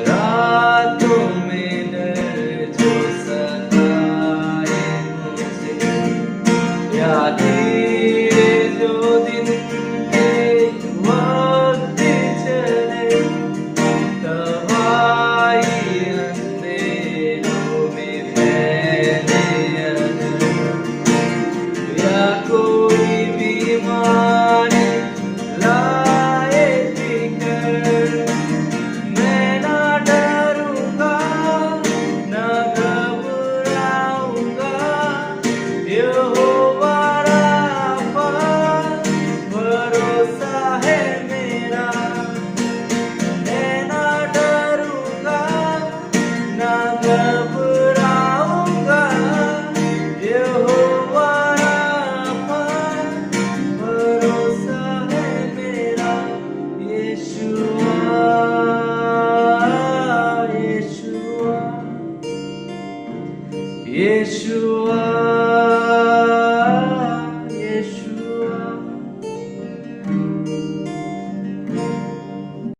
रातों में डर जो सताए मुझे, या धीरे जो दिन के वक्त चले, तबाही अंधेरों में फैले अगर, या कोई बीमारी लाए फिकर, मैं ना डरूंगा ना घबराऊंगा। यहोवा राफा भरोसा है मेरा, मैं ना डरूंगा ना घबराऊंगा। यहोवा राफा भरोसा है मेरा। यीशुआ यीशुआ यीशुआ